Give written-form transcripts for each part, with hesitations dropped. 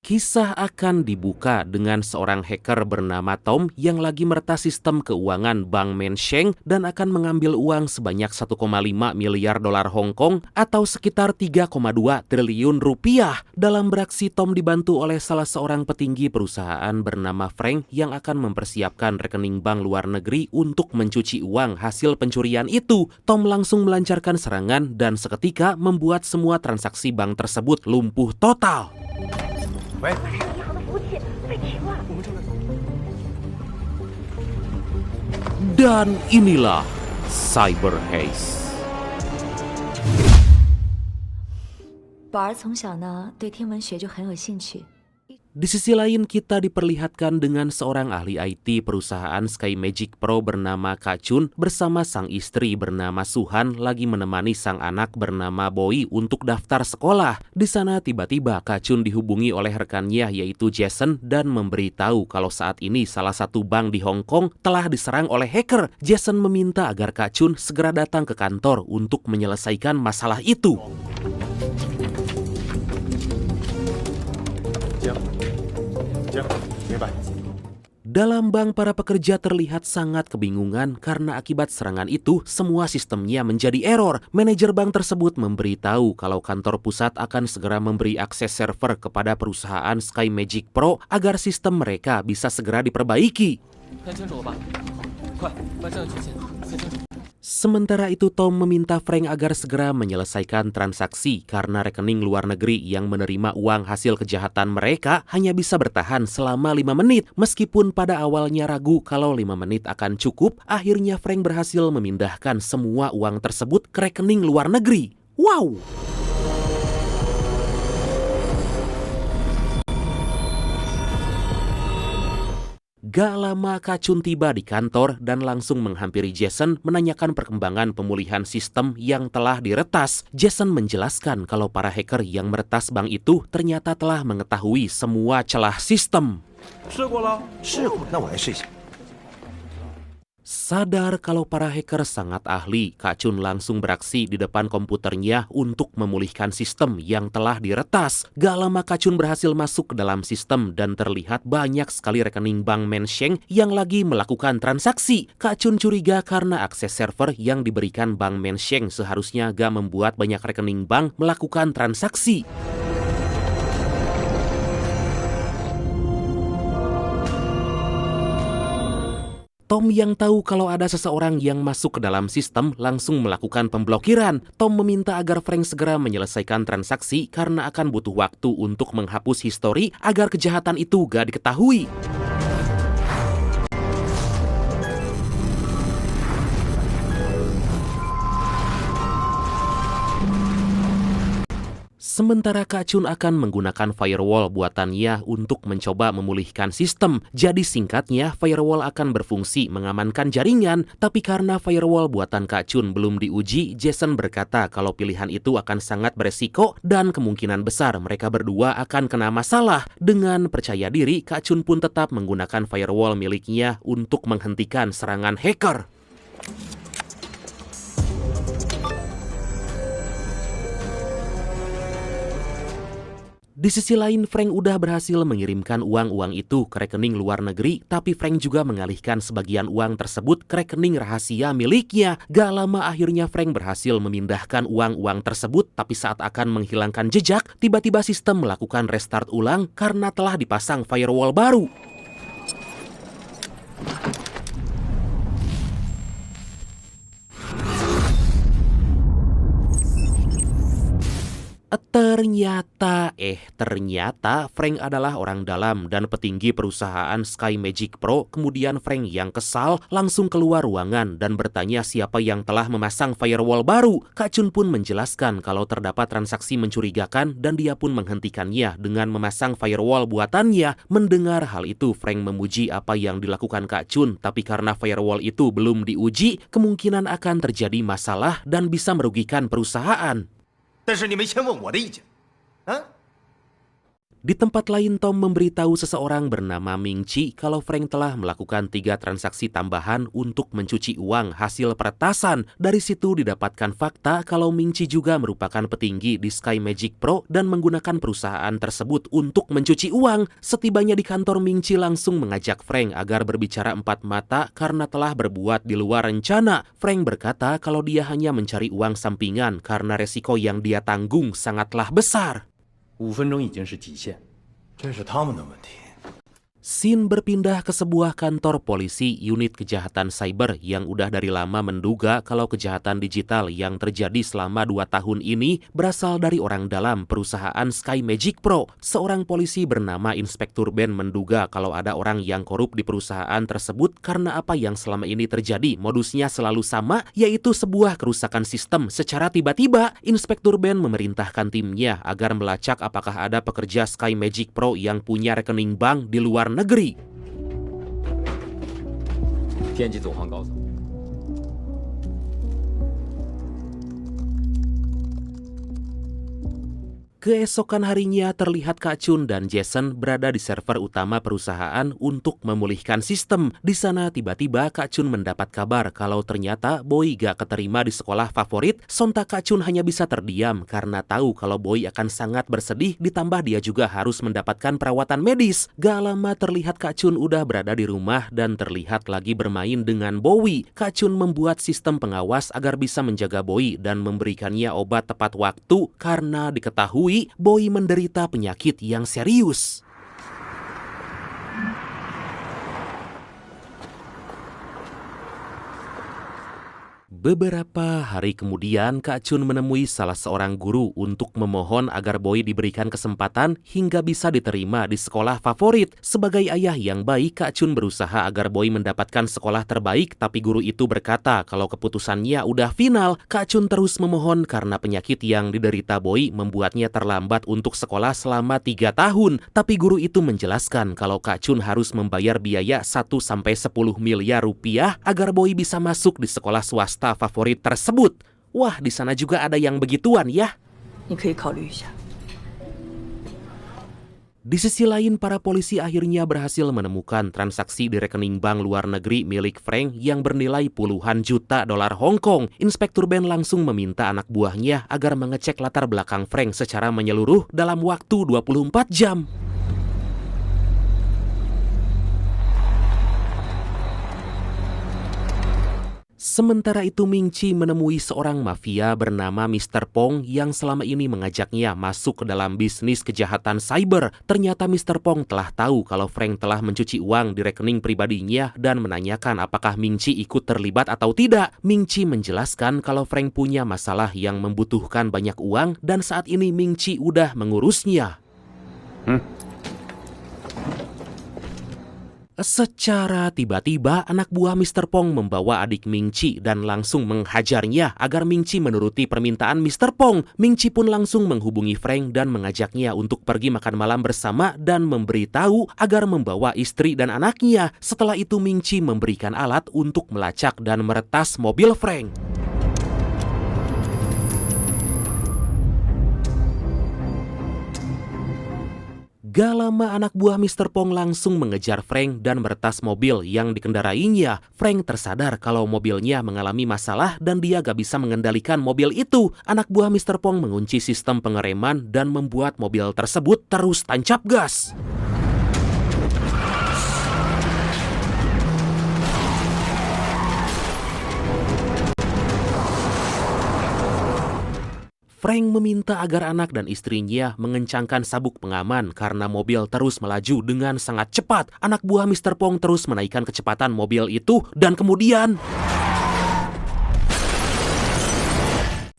Kisah akan dibuka dengan seorang hacker bernama Tom yang lagi meretas sistem keuangan Bank Mensheng dan akan mengambil uang sebanyak 1,5 miliar dolar Hong Kong atau sekitar 3,2 triliun rupiah. Dalam beraksi, Tom dibantu oleh salah seorang petinggi perusahaan bernama Frank yang akan mempersiapkan rekening bank luar negeri untuk mencuci uang hasil pencurian itu. Tom langsung melancarkan serangan dan seketika membuat semua transaksi bank tersebut lumpuh total. Dan inilah Cyber Haze. 宝儿从小呢对天文学就很有兴趣。 Di sisi lain, kita diperlihatkan dengan seorang ahli IT perusahaan Sky Magic Pro bernama Kak Chun bersama sang istri bernama Suhan lagi menemani sang anak bernama Boy untuk daftar sekolah. Di sana tiba-tiba Kak Chun dihubungi oleh rekannya yaitu Jason dan memberitahu kalau saat ini salah satu bank di Hong Kong telah diserang oleh hacker. Jason meminta agar Kak Chun segera datang ke kantor untuk menyelesaikan masalah itu. Dalam bank, para pekerja terlihat sangat kebingungan karena akibat serangan itu semua sistemnya menjadi error. Manajer bank tersebut memberitahu kalau kantor pusat akan segera memberi akses server kepada perusahaan Sky Magic Pro agar sistem mereka bisa segera diperbaiki. Sementara itu, Tom meminta Frank agar segera menyelesaikan transaksi karena rekening luar negeri yang menerima uang hasil kejahatan mereka hanya bisa bertahan selama 5 menit. Meskipun pada awalnya ragu kalau 5 menit akan cukup, akhirnya Frank berhasil memindahkan semua uang tersebut ke rekening luar negeri. Wow! Gak lama Kak Chun tiba di kantor dan langsung menghampiri Jason menanyakan perkembangan pemulihan sistem yang telah diretas. Jason menjelaskan kalau para hacker yang meretas bank itu ternyata telah mengetahui semua celah sistem. Sadar kalau para hacker sangat ahli, Kak Chun langsung beraksi di depan komputernya untuk memulihkan sistem yang telah diretas. Gak lama Kak Chun berhasil masuk ke dalam sistem dan terlihat banyak sekali rekening bank Mensheng yang lagi melakukan transaksi. Kak Chun curiga karena akses server yang diberikan bank Mensheng seharusnya gak membuat banyak rekening bank melakukan transaksi. Tom yang tahu kalau ada seseorang yang masuk ke dalam sistem langsung melakukan pemblokiran. Tom meminta agar Frank segera menyelesaikan transaksi karena akan butuh waktu untuk menghapus histori agar kejahatan itu gak diketahui. Sementara Kak Chun akan menggunakan firewall buatannya untuk mencoba memulihkan sistem. Jadi singkatnya, firewall akan berfungsi mengamankan jaringan. Tapi karena firewall buatan Kak Chun belum diuji, Jason berkata kalau pilihan itu akan sangat beresiko dan kemungkinan besar mereka berdua akan kena masalah. Dengan percaya diri, Kak Chun pun tetap menggunakan firewall miliknya untuk menghentikan serangan hacker. Di sisi lain, Frank udah berhasil mengirimkan uang-uang itu ke rekening luar negeri, tapi Frank juga mengalihkan sebagian uang tersebut ke rekening rahasia miliknya. Gak lama akhirnya Frank berhasil memindahkan uang-uang tersebut, tapi saat akan menghilangkan jejak, tiba-tiba sistem melakukan restart ulang karena telah dipasang firewall baru. Ternyata Frank adalah orang dalam dan petinggi perusahaan Sky Magic Pro. Kemudian Frank yang kesal langsung keluar ruangan dan bertanya siapa yang telah memasang firewall baru. Kak Chun pun menjelaskan kalau terdapat transaksi mencurigakan dan dia pun menghentikannya dengan memasang firewall buatannya. Mendengar hal itu, Frank memuji apa yang dilakukan Kak Chun, tapi karena firewall itu belum diuji, kemungkinan akan terjadi masalah dan bisa merugikan perusahaan. Di tempat lain, Tom memberitahu seseorang bernama Ming Chi kalau Frank telah melakukan 3 transaksi tambahan untuk mencuci uang hasil peretasan. Dari situ didapatkan fakta kalau Ming Chi juga merupakan petinggi di Sky Magic Pro dan menggunakan perusahaan tersebut untuk mencuci uang. Setibanya di kantor, Ming Chi langsung mengajak Frank agar berbicara empat mata karena telah berbuat di luar rencana. Frank berkata kalau dia hanya mencari uang sampingan karena resiko yang dia tanggung sangatlah besar. 5分钟已经是极限，这是他们的问题。 Scene berpindah ke sebuah kantor polisi unit kejahatan cyber yang udah dari lama menduga kalau kejahatan digital yang terjadi selama 2 tahun ini berasal dari orang dalam perusahaan Sky Magic Pro. Seorang polisi bernama Inspektur Ben menduga kalau ada orang yang korup di perusahaan tersebut karena apa yang selama ini terjadi modusnya selalu sama, yaitu sebuah kerusakan sistem secara tiba-tiba. Inspektur Ben memerintahkan timnya agar melacak apakah ada pekerja Sky Magic Pro yang punya rekening bank di luar negeri. 编辑总行高层。 Keesokan harinya terlihat Kak Chun dan Jason berada di server utama perusahaan untuk memulihkan sistem. Di sana tiba-tiba Kak Chun mendapat kabar kalau ternyata Boy gak keterima di sekolah favorit. Sontak Kak Chun hanya bisa terdiam karena tahu kalau Boy akan sangat bersedih, ditambah dia juga harus mendapatkan perawatan medis. Gak lama terlihat Kak Chun udah berada di rumah dan terlihat lagi bermain dengan Bowie. Kak Chun membuat sistem pengawas agar bisa menjaga Boy dan memberikannya obat tepat waktu karena diketahui Boy menderita penyakit yang serius. Beberapa hari kemudian, Kak Chun menemui salah seorang guru untuk memohon agar Boy diberikan kesempatan hingga bisa diterima di sekolah favorit. Sebagai ayah yang baik, Kak Chun berusaha agar Boy mendapatkan sekolah terbaik, tapi guru itu berkata kalau keputusannya udah final. Kak Chun terus memohon karena penyakit yang diderita Boy membuatnya terlambat untuk sekolah selama 3 tahun. Tapi guru itu menjelaskan kalau Kak Chun harus membayar biaya 1-10 miliar rupiah agar Boy bisa masuk di sekolah swasta favorit tersebut. Wah, di sana juga ada yang begituan ya. 你可以考虑一下。 Di sisi lain, para polisi akhirnya berhasil menemukan transaksi di rekening bank luar negeri milik Frank yang bernilai puluhan juta dolar Hong Kong. Inspektur Ben langsung meminta anak buahnya agar mengecek latar belakang Frank secara menyeluruh dalam waktu 24 jam. Sementara itu, Ming Chi menemui seorang mafia bernama Mr. Pong yang selama ini mengajaknya masuk ke dalam bisnis kejahatan cyber. Ternyata Mr. Pong telah tahu kalau Frank telah mencuci uang di rekening pribadinya dan menanyakan apakah Ming Chi ikut terlibat atau tidak. Ming Chi menjelaskan kalau Frank punya masalah yang membutuhkan banyak uang dan saat ini Ming Chi udah mengurusnya. Secara tiba-tiba, anak buah Mr. Pong membawa adik Ming Chi dan langsung menghajarnya agar Ming Chi menuruti permintaan Mr. Pong. Ming Chi pun langsung menghubungi Frank dan mengajaknya untuk pergi makan malam bersama dan memberitahu agar membawa istri dan anaknya. Setelah itu, Ming Chi memberikan alat untuk melacak dan meretas mobil Frank. Gak lama anak buah Mr. Pong langsung mengejar Frank dan meretas mobil yang dikendarainya. Frank tersadar kalau mobilnya mengalami masalah dan dia gak bisa mengendalikan mobil itu. Anak buah Mr. Pong mengunci sistem pengereman dan membuat mobil tersebut terus tancap gas. Frank meminta agar anak dan istrinya mengencangkan sabuk pengaman karena mobil terus melaju dengan sangat cepat. Anak buah Mr. Pong terus menaikkan kecepatan mobil itu dan kemudian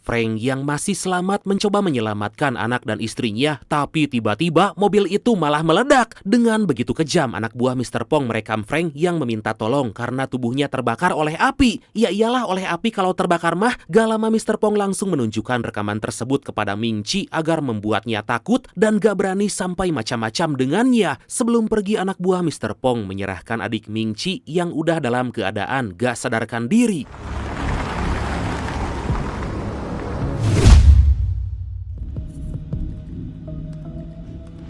Frank yang masih selamat mencoba menyelamatkan anak dan istrinya, tapi tiba-tiba mobil itu malah meledak. Dengan begitu kejam, anak buah Mr. Pong merekam Frank yang meminta tolong karena tubuhnya terbakar oleh api. Ya iyalah, oleh api kalau terbakar mah. Gak lama Mr. Pong langsung menunjukkan rekaman tersebut kepada Ming Chi agar membuatnya takut dan gak berani sampai macam-macam dengannya. Sebelum pergi, anak buah Mr. Pong menyerahkan adik Ming Chi yang udah dalam keadaan gak sadarkan diri.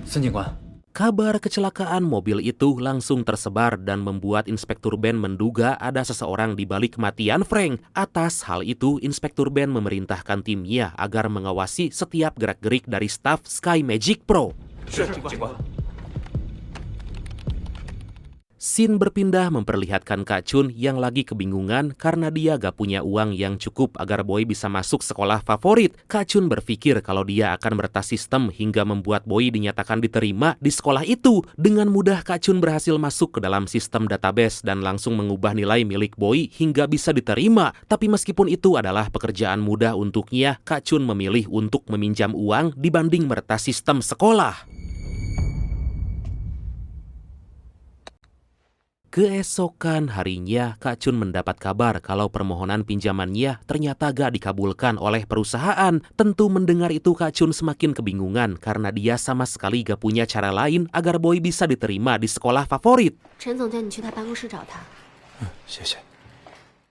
孙警官， Kabar kecelakaan mobil itu langsung tersebar dan membuat Inspektur Ben menduga ada seseorang di balik kematian Frank. Atas hal itu, Inspektur Ben memerintahkan timnya agar mengawasi setiap gerak-gerik dari staf Sky Magic Pro. 是警官。 Scene berpindah memperlihatkan Kak Chun yang lagi kebingungan karena dia gak punya uang yang cukup agar Boy bisa masuk sekolah favorit. Kak Chun berpikir kalau dia akan meretas sistem hingga membuat Boy dinyatakan diterima di sekolah itu. Dengan mudah Kak Chun berhasil masuk ke dalam sistem database dan langsung mengubah nilai milik Boy hingga bisa diterima. Tapi meskipun itu adalah pekerjaan mudah untuknya, Kak Chun memilih untuk meminjam uang dibanding meretas sistem sekolah. Keesokan harinya, Kak Chun mendapat kabar kalau permohonan pinjamannya ternyata gak dikabulkan oleh perusahaan. Tentu mendengar itu Kak Chun semakin kebingungan karena dia sama sekali gak punya cara lain agar Boy bisa diterima di sekolah favorit. 陈总叫你去他办公室找他。谢谢。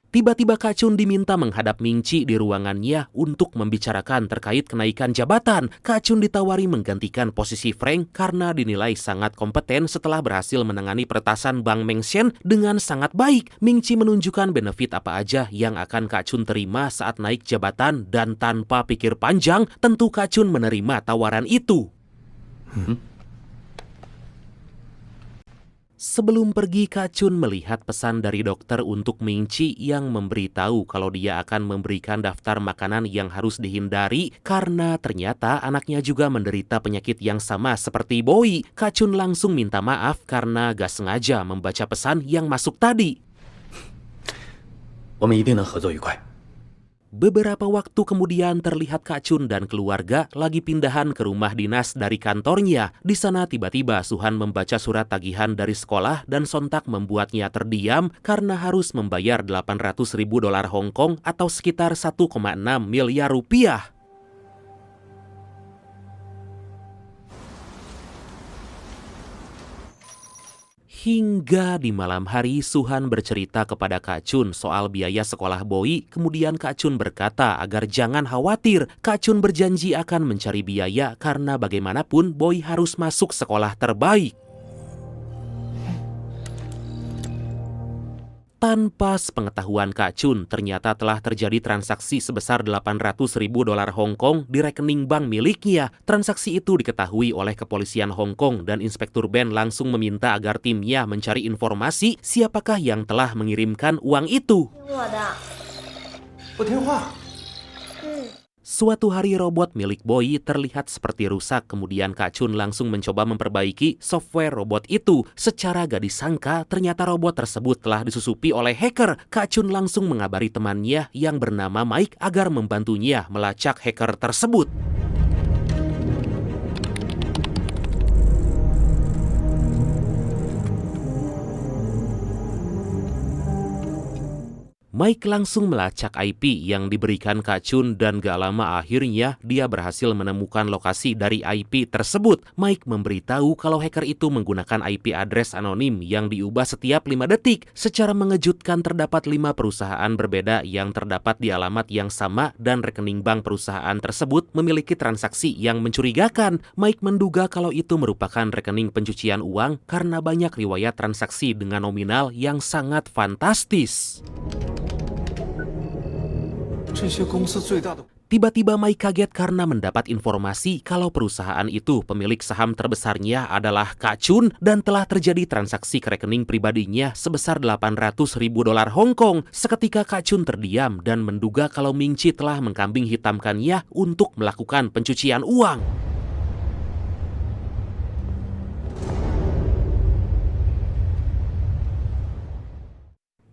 Tiba-tiba Kak Chun diminta menghadap Ming Chi di ruangannya untuk membicarakan terkait kenaikan jabatan. Kak Chun ditawari menggantikan posisi Frank karena dinilai sangat kompeten setelah berhasil menangani peretasan Bank Mengshen dengan sangat baik. Ming Chi menunjukkan benefit apa aja yang akan Kak Chun terima saat naik jabatan dan tanpa pikir panjang, tentu Kak Chun menerima tawaran itu. Sebelum pergi, Kak Chun melihat pesan dari dokter untuk Ming Chi yang memberitahu kalau dia akan memberikan daftar makanan yang harus dihindari karena ternyata anaknya juga menderita penyakit yang sama seperti Boy. Kak Chun langsung minta maaf karena gak sengaja membaca pesan yang masuk tadi. 我们一定能合作愉快。 Beberapa waktu kemudian terlihat Kak Chun dan keluarga lagi pindahan ke rumah dinas dari kantornya. Di sana tiba-tiba Suhan membaca surat tagihan dari sekolah dan sontak membuatnya terdiam karena harus membayar 800.000 dolar Hong Kong atau sekitar 1,6 miliar rupiah. Hingga di malam hari, Suhan bercerita kepada Kak Chun soal biaya sekolah Boy. Kemudian Kak Chun berkata agar jangan khawatir. Kak Chun berjanji akan mencari biaya karena bagaimanapun Boy harus masuk sekolah terbaik. Tanpa sepengetahuan Kak Chun, ternyata telah terjadi transaksi sebesar 800.000 dolar Hong Kong di rekening bank miliknya. Transaksi itu diketahui oleh kepolisian Hong Kong dan Inspektur Ben langsung meminta agar timnya mencari informasi siapakah yang telah mengirimkan uang itu. 我的，不听话。 Suatu hari robot milik Boy terlihat seperti rusak, kemudian Kak Chun langsung mencoba memperbaiki software robot itu. Secara gak disangka, ternyata robot tersebut telah disusupi oleh hacker. Kak Chun langsung mengabari temannya yang bernama Mike agar membantunya melacak hacker tersebut. Mike langsung melacak IP yang diberikan Kak Chun dan gak lama akhirnya dia berhasil menemukan lokasi dari IP tersebut. Mike memberitahu kalau hacker itu menggunakan IP address anonim yang diubah setiap 5 detik. Secara mengejutkan terdapat 5 perusahaan berbeda yang terdapat di alamat yang sama dan rekening bank perusahaan tersebut memiliki transaksi yang mencurigakan. Mike menduga kalau itu merupakan rekening pencucian uang karena banyak riwayat transaksi dengan nominal yang sangat fantastis. 这些公司最大的 Tiba-tiba Mike kaget karena mendapat informasi kalau perusahaan itu pemilik saham terbesarnya adalah Kak Chun dan telah terjadi transaksi ke rekening pribadinya sebesar 800.000 dolar Hong Kong. Seketika Kak Chun terdiam dan menduga kalau Ming Chi telah mengkambing hitamkannya untuk melakukan pencucian uang.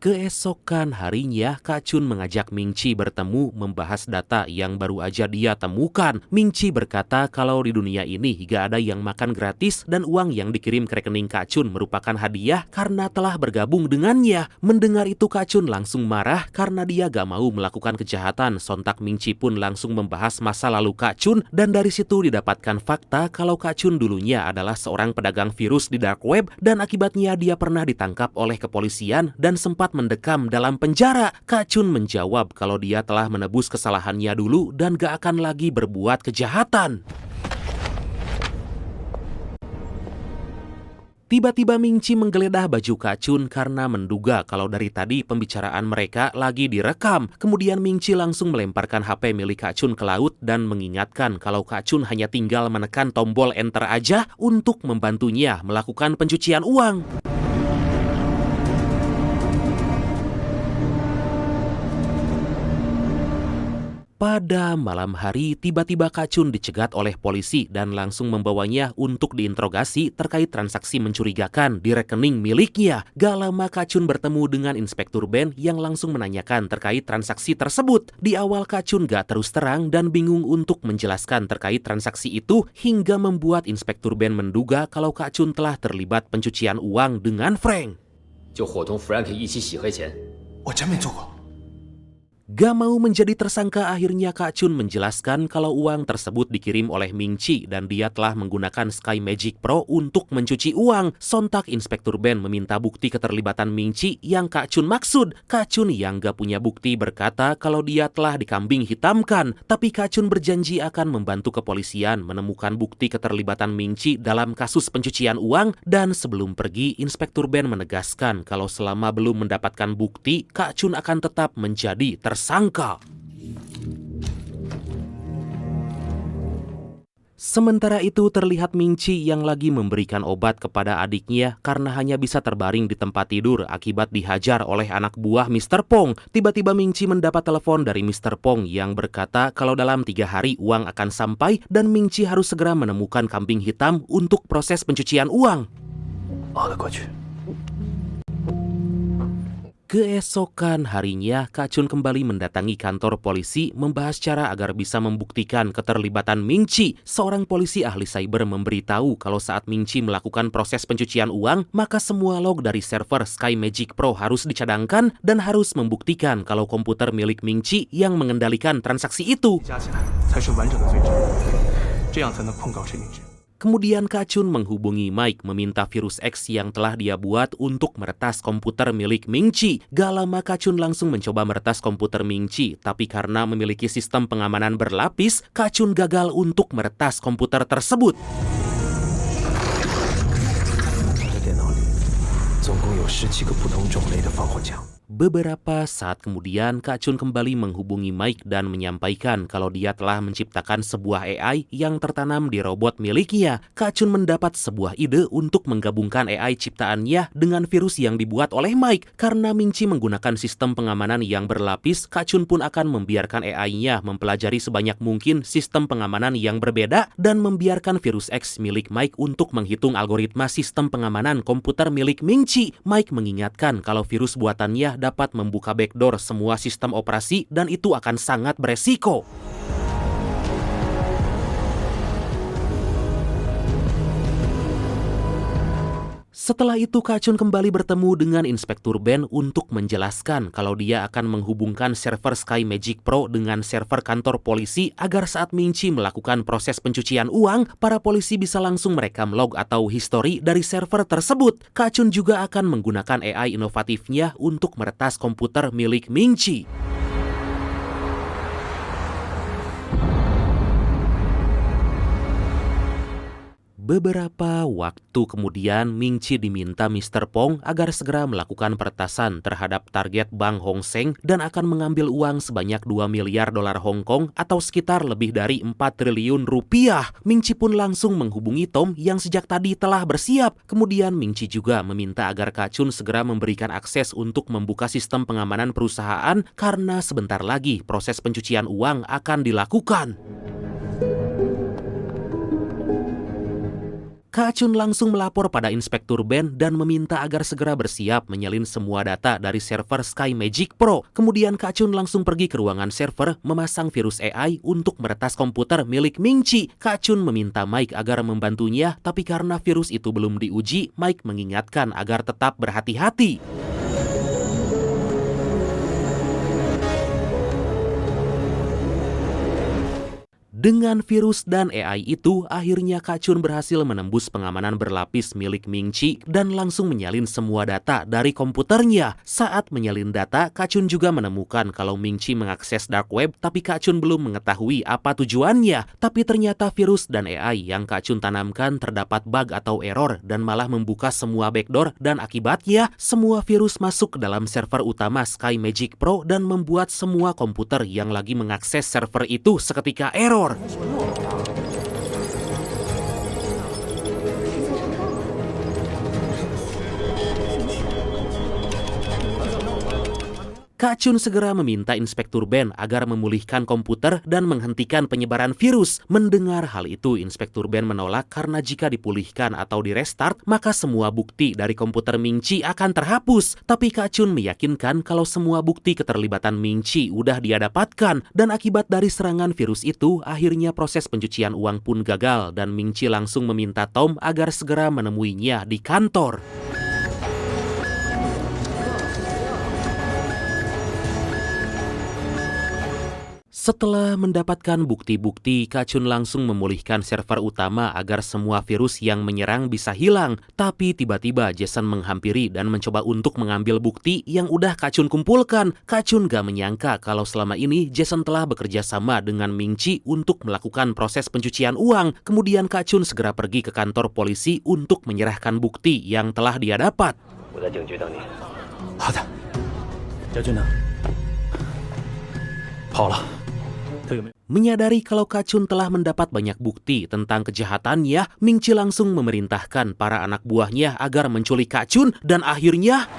Keesokan harinya, Kak Chun mengajak Ming Chi bertemu membahas data yang baru aja dia temukan. Ming Chi berkata kalau di dunia ini gak ada yang makan gratis dan uang yang dikirim ke rekening Kak Chun merupakan hadiah karena telah bergabung dengannya. Mendengar itu Kak Chun langsung marah karena dia gak mau melakukan kejahatan. Sontak Ming Chi pun langsung membahas masa lalu Kak Chun dan dari situ didapatkan fakta kalau Kak Chun dulunya adalah seorang pedagang virus di dark web dan akibatnya dia pernah ditangkap oleh kepolisian dan sempat mendekam dalam penjara. Kak Chun menjawab kalau dia telah menebus kesalahannya dulu dan gak akan lagi berbuat kejahatan. Tiba-tiba Ming-Chi menggeledah baju Kak Chun karena menduga kalau dari tadi pembicaraan mereka lagi direkam. Kemudian Ming-Chi langsung melemparkan HP milik Kak Chun ke laut dan mengingatkan kalau Kak Chun hanya tinggal menekan tombol enter aja untuk membantunya melakukan pencucian uang. Pada malam hari, tiba-tiba Kak Chun dicegat oleh polisi dan langsung membawanya untuk diinterogasi terkait transaksi mencurigakan di rekening miliknya. Gak lama Kak Chun bertemu dengan Inspektur Ben yang langsung menanyakan terkait transaksi tersebut. Di awal Kak Chun gak terus terang dan bingung untuk menjelaskan terkait transaksi itu hingga membuat Inspektur Ben menduga kalau Kak Chun telah terlibat pencucian uang dengan Frank. 就伙同 Frank 一起洗黑钱。我真没做过。 Gak mau menjadi tersangka, akhirnya Kak Chun menjelaskan kalau uang tersebut dikirim oleh Ming-Chi dan dia telah menggunakan Sky Magic Pro untuk mencuci uang. Sontak Inspektur Ben meminta bukti keterlibatan Ming-Chi yang Kak Chun maksud. Kak Chun yang gak punya bukti berkata kalau dia telah dikambing hitamkan. Tapi Kak Chun berjanji akan membantu kepolisian menemukan bukti keterlibatan Ming-Chi dalam kasus pencucian uang. Dan sebelum pergi, Inspektur Ben menegaskan kalau selama belum mendapatkan bukti, Kak Chun akan tetap menjadi tersangka. Sementara itu terlihat Ming-Chi yang lagi memberikan obat kepada adiknya karena hanya bisa terbaring di tempat tidur akibat dihajar oleh anak buah Mr. Pong. Tiba-tiba Ming-Chi mendapat telepon dari Mr. Pong yang berkata kalau dalam 3 hari uang akan sampai dan Ming-Chi harus segera menemukan kambing hitam untuk proses pencucian uang. 熬得过去。 Keesokan harinya, Kak Chun kembali mendatangi kantor polisi membahas cara agar bisa membuktikan keterlibatan Ming-Chi. Seorang polisi ahli cyber memberitahu kalau saat Ming-Chi melakukan proses pencucian uang, maka semua log dari server Sky Magic Pro harus dicadangkan dan harus membuktikan kalau komputer milik Ming-Chi yang mengendalikan transaksi itu. 加起来才是完整的罪证，这样才能控告陈明志。 Kemudian Kak Chun menghubungi Mike meminta virus X yang telah dia buat untuk meretas komputer milik Ming-Chi. Gak lama Kak Chun langsung mencoba meretas komputer Ming-Chi, tapi karena memiliki sistem pengamanan berlapis, Kak Chun gagal untuk meretas komputer tersebut. 我的电脑里总共有17个不同种类的防火墙。 Beberapa saat kemudian, Kak Chun kembali menghubungi Mike dan menyampaikan kalau dia telah menciptakan sebuah AI yang tertanam di robot miliknya. Kak Chun mendapat sebuah ide untuk menggabungkan AI ciptaannya dengan virus yang dibuat oleh Mike. Karena Ming-Chi menggunakan sistem pengamanan yang berlapis, Kak Chun pun akan membiarkan AI-nya mempelajari sebanyak mungkin sistem pengamanan yang berbeda dan membiarkan virus X milik Mike untuk menghitung algoritma sistem pengamanan komputer milik Ming-Chi. Mike mengingatkan kalau virus buatannya dapat membuka backdoor semua sistem operasi dan itu akan sangat beresiko. Setelah itu Kak Chun kembali bertemu dengan Inspektur Ben untuk menjelaskan kalau dia akan menghubungkan server Sky Magic Pro dengan server kantor polisi agar saat Ming-Chi melakukan proses pencucian uang, para polisi bisa langsung merekam log atau histori dari server tersebut. Kak Chun juga akan menggunakan AI inovatifnya untuk meretas komputer milik Ming-Chi. Beberapa waktu kemudian, Ming-Chi diminta Mr. Pong agar segera melakukan peretasan terhadap target Bank Hong Seng dan akan mengambil uang sebanyak 2 miliar dolar Hong Kong atau sekitar lebih dari 4 triliun rupiah. Ming-Chi pun langsung menghubungi Tom yang sejak tadi telah bersiap. Kemudian Ming-Chi juga meminta agar Kak Chun segera memberikan akses untuk membuka sistem pengamanan perusahaan karena sebentar lagi proses pencucian uang akan dilakukan. Kak Chun langsung melapor pada Inspektur Ben dan meminta agar segera bersiap menyalin semua data dari server Sky Magic Pro. Kemudian Kak Chun langsung pergi ke ruangan server memasang virus AI untuk meretas komputer milik Ming-Chi. Kak Chun meminta Mike agar membantunya, tapi karena virus itu belum diuji, Mike mengingatkan agar tetap berhati-hati. Dengan virus dan AI itu, akhirnya Kacun berhasil menembus pengamanan berlapis milik Ming-Chi dan langsung menyalin semua data dari komputernya. Saat menyalin data, Kacun juga menemukan kalau Ming-Chi mengakses dark web, tapi Kacun belum mengetahui apa tujuannya. Tapi ternyata virus dan AI yang Kacun tanamkan terdapat bug atau error dan malah membuka semua backdoor, dan akibatnya semua virus masuk ke dalam server utama Sky Magic Pro dan membuat semua komputer yang lagi mengakses server itu seketika error. Kacun segera meminta Inspektur Ben agar memulihkan komputer dan menghentikan penyebaran virus. Mendengar hal itu, Inspektur Ben menolak karena jika dipulihkan atau direstart, maka semua bukti dari komputer Ming-Chi akan terhapus. Tapi Kacun meyakinkan kalau semua bukti keterlibatan Ming-Chi udah dia dapatkan, dan akibat dari serangan virus itu, akhirnya proses pencucian uang pun gagal dan Ming-Chi langsung meminta Tom agar segera menemuinya di kantor. Setelah mendapatkan bukti-bukti, Kacun langsung memulihkan server utama agar semua virus yang menyerang bisa hilang. Tapi tiba-tiba Jason menghampiri dan mencoba untuk mengambil bukti yang udah Kacun kumpulkan. Kacun gak menyangka kalau selama ini Jason telah bekerja sama dengan Ming-Chi untuk melakukan proses pencucian uang. Kemudian Kacun segera pergi ke kantor polisi untuk menyerahkan bukti yang telah dia dapat. 我在警局等你。好的，姚军呢？跑了。 Menyadari kalau Kacun telah mendapat banyak bukti tentang kejahatannya, Ming-Chi langsung memerintahkan para anak buahnya agar menculik Kacun dan akhirnya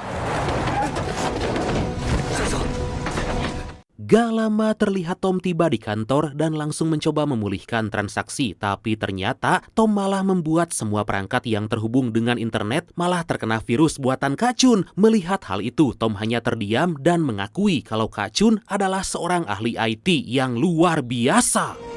gak lama terlihat Tom tiba di kantor dan langsung mencoba memulihkan transaksi. Tapi ternyata Tom malah membuat semua perangkat yang terhubung dengan internet malah terkena virus buatan Kacun. Melihat hal itu, Tom hanya terdiam dan mengakui kalau Kacun adalah seorang ahli IT yang luar biasa.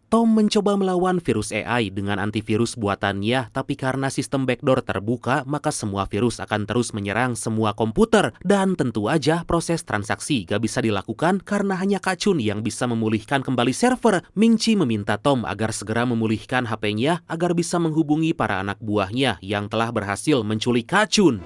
Tom mencoba melawan virus AI dengan antivirus buatannya, tapi karena sistem backdoor terbuka, maka semua virus akan terus menyerang semua komputer. Dan tentu aja proses transaksi gak bisa dilakukan karena hanya Kacun yang bisa memulihkan kembali server. Ming-Chi meminta Tom agar segera memulihkan HP-nya agar bisa menghubungi para anak buahnya yang telah berhasil menculik Kacun.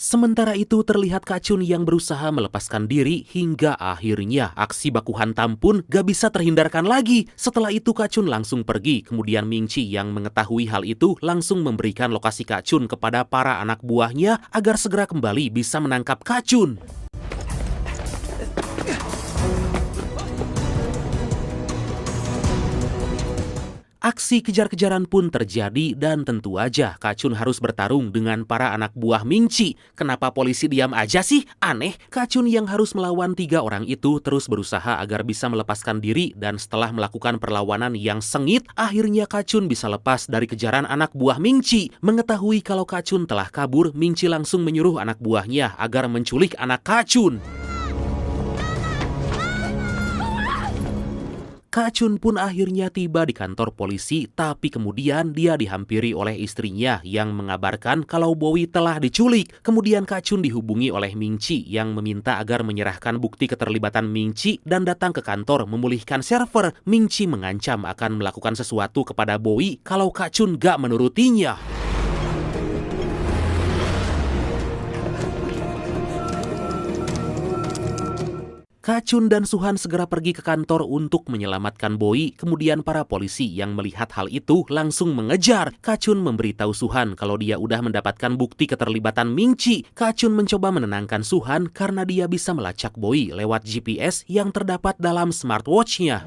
Sementara itu terlihat Kacun yang berusaha melepaskan diri hingga akhirnya aksi baku hantam pun gak bisa terhindarkan lagi. Setelah itu Kacun langsung pergi, kemudian Ming-Chi yang mengetahui hal itu langsung memberikan lokasi Kacun kepada para anak buahnya agar segera kembali bisa menangkap Kacun. Aksi kejar-kejaran pun terjadi dan tentu aja Kacun harus bertarung dengan para anak buah Ming-Chi. Kenapa polisi diam aja sih? Aneh, Kacun yang harus melawan 3 orang itu terus berusaha agar bisa melepaskan diri dan setelah melakukan perlawanan yang sengit, akhirnya Kacun bisa lepas dari kejaran anak buah Ming-Chi. Mengetahui kalau Kacun telah kabur, Ming-Chi langsung menyuruh anak buahnya agar menculik anak Kacun. Kacun pun akhirnya tiba di kantor polisi, tapi kemudian dia dihampiri oleh istrinya yang mengabarkan kalau Bowie telah diculik. Kemudian Kacun dihubungi oleh Ming-Chi yang meminta agar menyerahkan bukti keterlibatan Ming-Chi dan datang ke kantor memulihkan server. Ming-Chi mengancam akan melakukan sesuatu kepada Bowie kalau Kacun gak menurutinya. Kacun dan Suhan segera pergi ke kantor untuk menyelamatkan Bowie. Kemudian para polisi yang melihat hal itu langsung mengejar. Kacun memberitahu Suhan kalau dia udah mendapatkan bukti keterlibatan Ming-Chi. Kacun mencoba menenangkan Suhan karena dia bisa melacak Bowie lewat GPS yang terdapat dalam smartwatch-nya.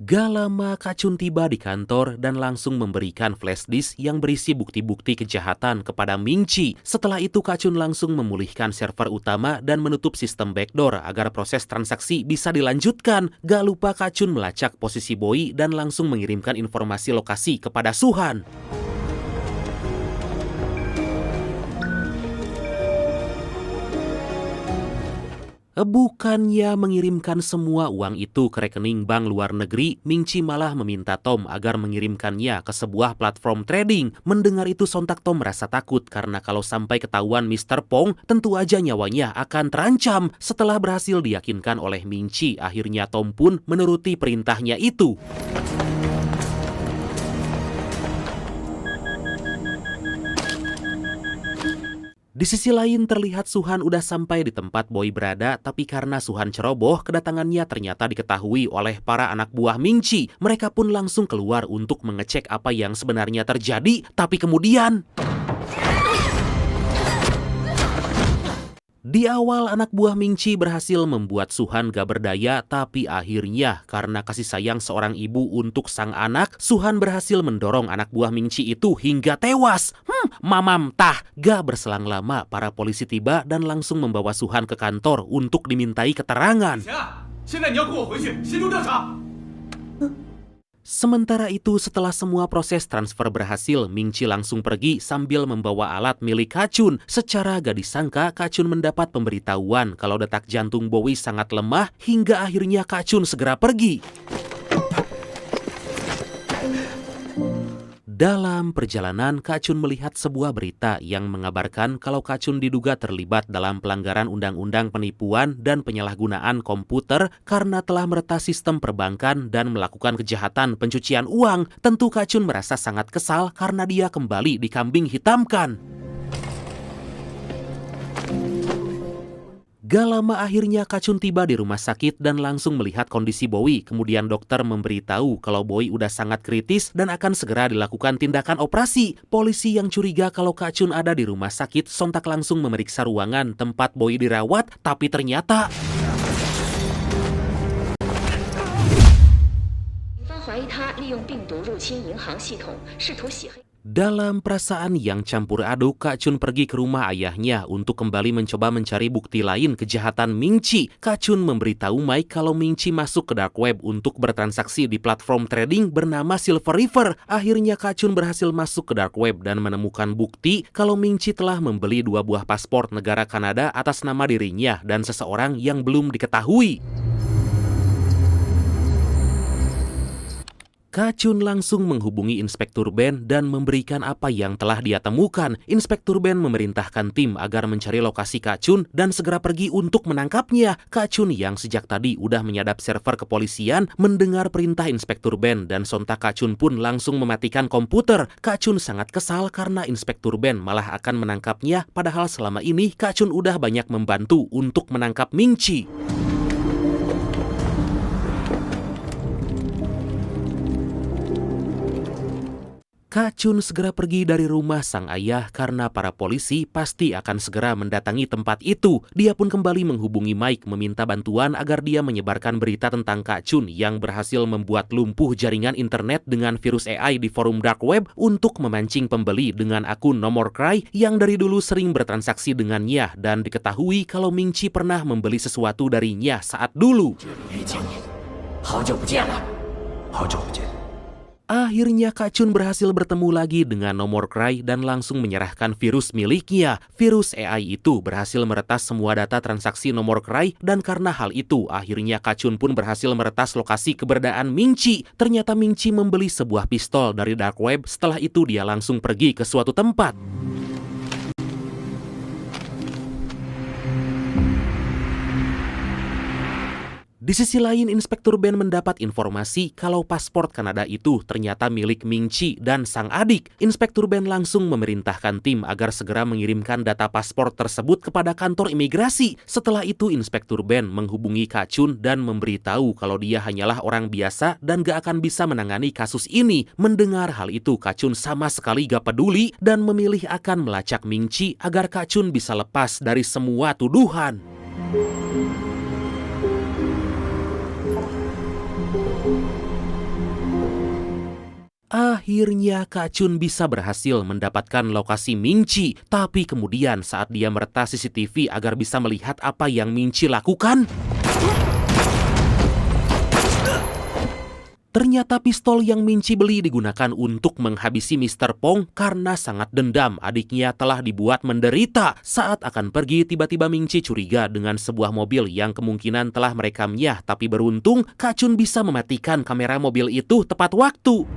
Gak lama Kacun tiba di kantor dan langsung memberikan flash disk yang berisi bukti-bukti kejahatan kepada Ming-Chi. Setelah itu Kacun langsung memulihkan server utama dan menutup sistem backdoor agar proses transaksi bisa dilanjutkan. Gak lupa Kacun melacak posisi Bowie dan langsung mengirimkan informasi lokasi kepada Suhan. Bukannya mengirimkan semua uang itu ke rekening bank luar negeri, Ming-Chi malah meminta Tom agar mengirimkannya ke sebuah platform trading. Mendengar itu sontak Tom merasa takut karena kalau sampai ketahuan Mr. Pong, tentu aja nyawanya akan terancam. Setelah berhasil diyakinkan oleh Ming-Chi, akhirnya Tom pun menuruti perintahnya itu. Di sisi lain terlihat Suhan udah sampai di tempat Boy berada, tapi karena Suhan ceroboh, kedatangannya ternyata diketahui oleh para anak buah Ming-Chi. Mereka pun langsung keluar untuk mengecek apa yang sebenarnya terjadi, tapi kemudian di awal anak buah Ming-Chi berhasil membuat Suhan gak berdaya, tapi akhirnya karena kasih sayang seorang ibu untuk sang anak, Suhan berhasil mendorong anak buah Ming-Chi itu hingga tewas. Mamam tah, gak berselang lama para polisi tiba dan langsung membawa Suhan ke kantor untuk dimintai keterangan. Sementara itu, setelah semua proses transfer berhasil, Ming-Chi langsung pergi sambil membawa alat milik Kacun. Secara gak disangka, Kacun mendapat pemberitahuan kalau detak jantung Bowie sangat lemah hingga akhirnya Kacun segera pergi. Dalam perjalanan, Kacun melihat sebuah berita yang mengabarkan kalau Kacun diduga terlibat dalam pelanggaran undang-undang penipuan dan penyalahgunaan komputer karena telah meretas sistem perbankan dan melakukan kejahatan pencucian uang. Tentu Kacun merasa sangat kesal karena dia kembali dikambing hitamkan. Gak lama akhirnya Kacun tiba di rumah sakit dan langsung melihat kondisi Bowie. Kemudian dokter memberitahu kalau Bowie udah sangat kritis dan akan segera dilakukan tindakan operasi. Polisi yang curiga kalau Kacun ada di rumah sakit sontak langsung memeriksa ruangan tempat Bowie dirawat, tapi ternyata dalam perasaan yang campur aduk, Kacun pergi ke rumah ayahnya untuk kembali mencoba mencari bukti lain kejahatan Ming-Chi. Kacun memberitahu Mike kalau Ming-Chi masuk ke dark web untuk bertransaksi di platform trading bernama Silver River. Akhirnya Kacun berhasil masuk ke dark web dan menemukan bukti kalau Ming-Chi telah membeli 2 buah paspor negara Kanada atas nama dirinya dan seseorang yang belum diketahui. Kacun langsung menghubungi Inspektur Ben dan memberikan apa yang telah dia temukan. Inspektur Ben memerintahkan tim agar mencari lokasi Kacun dan segera pergi untuk menangkapnya. Kacun yang sejak tadi udah menyadap server kepolisian mendengar perintah Inspektur Ben dan sontak Kacun pun langsung mematikan komputer. Kacun sangat kesal karena Inspektur Ben malah akan menangkapnya, padahal selama ini Kacun udah banyak membantu untuk menangkap Ming-Chi. Kacun segera pergi dari rumah sang ayah karena para polisi pasti akan segera mendatangi tempat itu. Dia pun kembali menghubungi Mike meminta bantuan agar dia menyebarkan berita tentang Kacun yang berhasil membuat lumpuh jaringan internet dengan virus AI di forum dark web untuk memancing pembeli dengan akun nomor Cry yang dari dulu sering bertransaksi dengannya dan diketahui kalau Ming-Chi pernah membeli sesuatu darinya saat dulu. Akhirnya Kacun berhasil bertemu lagi dengan nomor Cry dan langsung menyerahkan virus miliknya. Virus AI itu berhasil meretas semua data transaksi nomor Cry dan karena hal itu akhirnya Kacun pun berhasil meretas lokasi keberadaan Ming-Chi. Ternyata Ming-Chi membeli sebuah pistol dari dark web, setelah itu dia langsung pergi ke suatu tempat. Di sisi lain, Inspektur Ben mendapat informasi kalau paspor Kanada itu ternyata milik Ming-Chi dan sang adik. Inspektur Ben langsung memerintahkan tim agar segera mengirimkan data paspor tersebut kepada kantor imigrasi. Setelah itu, Inspektur Ben menghubungi Kacun dan memberitahu kalau dia hanyalah orang biasa dan gak akan bisa menangani kasus ini. Mendengar hal itu, Kacun sama sekali gak peduli dan memilih akan melacak Ming-Chi agar Kacun bisa lepas dari semua tuduhan. Akhirnya Kacun bisa berhasil mendapatkan lokasi Ming-Chi, tapi kemudian saat dia meretas CCTV agar bisa melihat apa yang Ming-Chi lakukan, Ternyata pistol yang Mingci beli digunakan untuk menghabisi Mr. Pong karena sangat dendam adiknya telah dibuat menderita. Saat akan pergi, tiba-tiba Mingci curiga dengan sebuah mobil yang kemungkinan telah merekamnya. Tapi beruntung, Kak Chun bisa mematikan kamera mobil itu tepat waktu.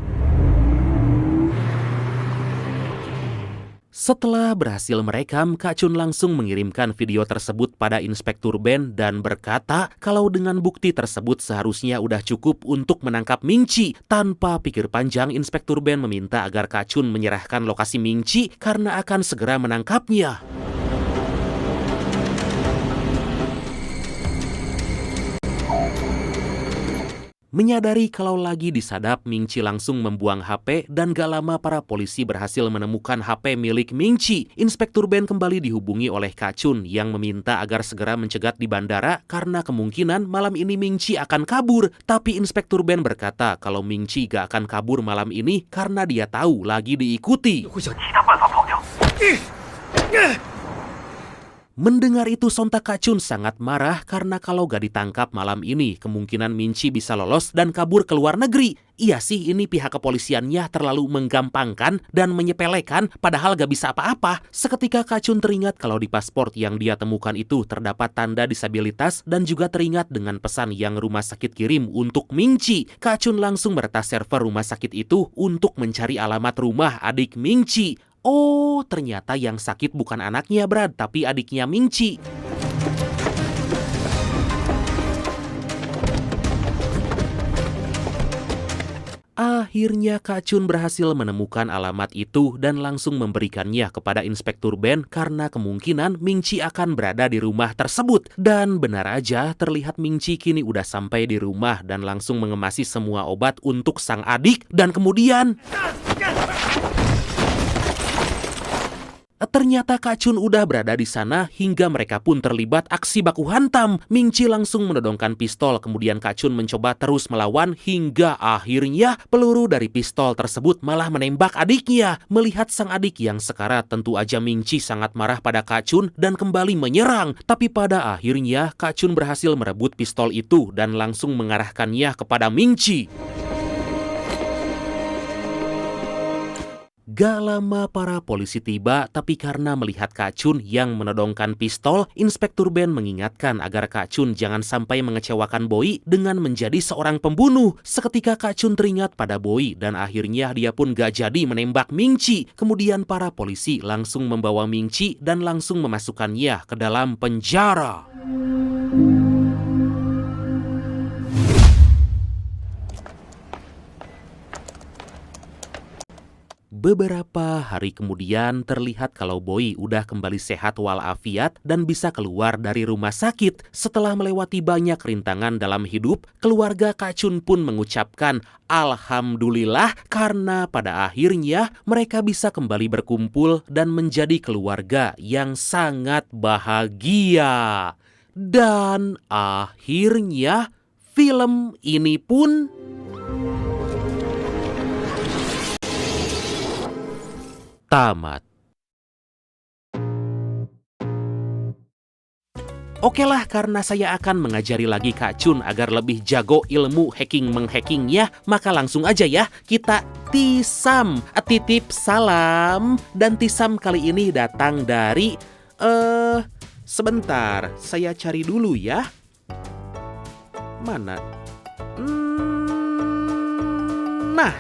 Setelah berhasil merekam, Kak Chun langsung mengirimkan video tersebut pada Inspektur Ben dan berkata kalau dengan bukti tersebut seharusnya udah cukup untuk menangkap Mingci. Tanpa pikir panjang, Inspektur Ben meminta agar Kak Chun menyerahkan lokasi Mingci karena akan segera menangkapnya. Menyadari kalau lagi disadap, Mingci langsung membuang HP dan gak lama para polisi berhasil menemukan HP milik Mingci. Inspektur Ben kembali dihubungi oleh Kak Chun yang meminta agar segera mencegat di bandara karena kemungkinan malam ini Mingci akan kabur. Tapi Inspektur Ben berkata kalau Mingci gak akan kabur malam ini karena dia tahu lagi diikuti. Mendengar itu sontak Kak Chun sangat marah karena kalau gak ditangkap malam ini, kemungkinan Mingci bisa lolos dan kabur ke luar negeri. Iya sih, ini pihak kepolisiannya terlalu menggampangkan dan menyepelekan padahal gak bisa apa-apa. Seketika Kak Chun teringat kalau di paspor yang dia temukan itu terdapat tanda disabilitas dan juga teringat dengan pesan yang rumah sakit kirim untuk Mingci. Kak Chun langsung meretas server rumah sakit itu untuk mencari alamat rumah adik Mingci. Oh, ternyata yang sakit bukan anaknya Brad, tapi adiknya Mingci. Akhirnya Kak Chun berhasil menemukan alamat itu dan langsung memberikannya kepada Inspektur Ben karena kemungkinan Mingci akan berada di rumah tersebut. Dan benar aja, terlihat Mingci kini udah sampai di rumah dan langsung mengemasi semua obat untuk sang adik dan kemudian... Ternyata Kak Chun udah berada di sana hingga mereka pun terlibat aksi baku hantam. Mingci langsung menodongkan pistol, kemudian Kak Chun mencoba terus melawan hingga akhirnya peluru dari pistol tersebut malah menembak adiknya. Melihat sang adik yang sekarat, tentu aja Mingci sangat marah pada Kak Chun dan kembali menyerang. Tapi pada akhirnya Kak Chun berhasil merebut pistol itu dan langsung mengarahkannya kepada Mingci. Gak lama para polisi tiba, tapi karena melihat Kak Chun yang menodongkan pistol, Inspektur Ben mengingatkan agar Kak Chun jangan sampai mengecewakan Boy dengan menjadi seorang pembunuh. Seketika Kak Chun teringat pada Boy dan akhirnya dia pun gak jadi menembak Mingci. Kemudian para polisi langsung membawa Mingci dan langsung memasukkannya ke dalam penjara. Beberapa hari kemudian terlihat kalau Boy udah kembali sehat walafiat dan bisa keluar dari rumah sakit. Setelah melewati banyak rintangan dalam hidup, keluarga Kak Chun pun mengucapkan Alhamdulillah karena pada akhirnya mereka bisa kembali berkumpul dan menjadi keluarga yang sangat bahagia. Dan akhirnya film ini pun tamat. Oke lah, karena saya akan mengajari lagi Kak Chun agar lebih jago ilmu hacking-menghackingnya, maka langsung aja ya kita tisam. Titip salam. Dan tisam kali ini datang dari... sebentar, saya cari dulu ya. Mana? Nah,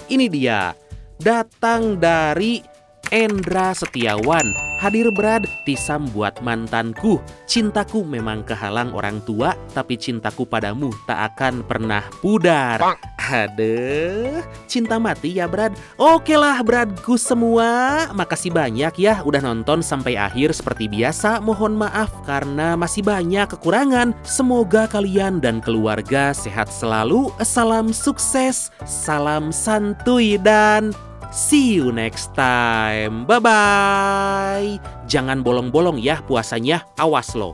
ini dia. Datang dari Endra Setiawan. Hadir Brad, tisam buat mantanku. Cintaku memang kehalang orang tua, tapi cintaku padamu tak akan pernah pudar. Aduh, cinta mati ya Brad. Oke lah Bradku semua, makasih banyak ya udah nonton sampai akhir. Seperti biasa, mohon maaf karena masih banyak kekurangan. Semoga kalian dan keluarga sehat selalu. Salam sukses, salam santuy dan... see you next time. Bye-bye. Jangan bolong-bolong ya puasanya. Awas loh.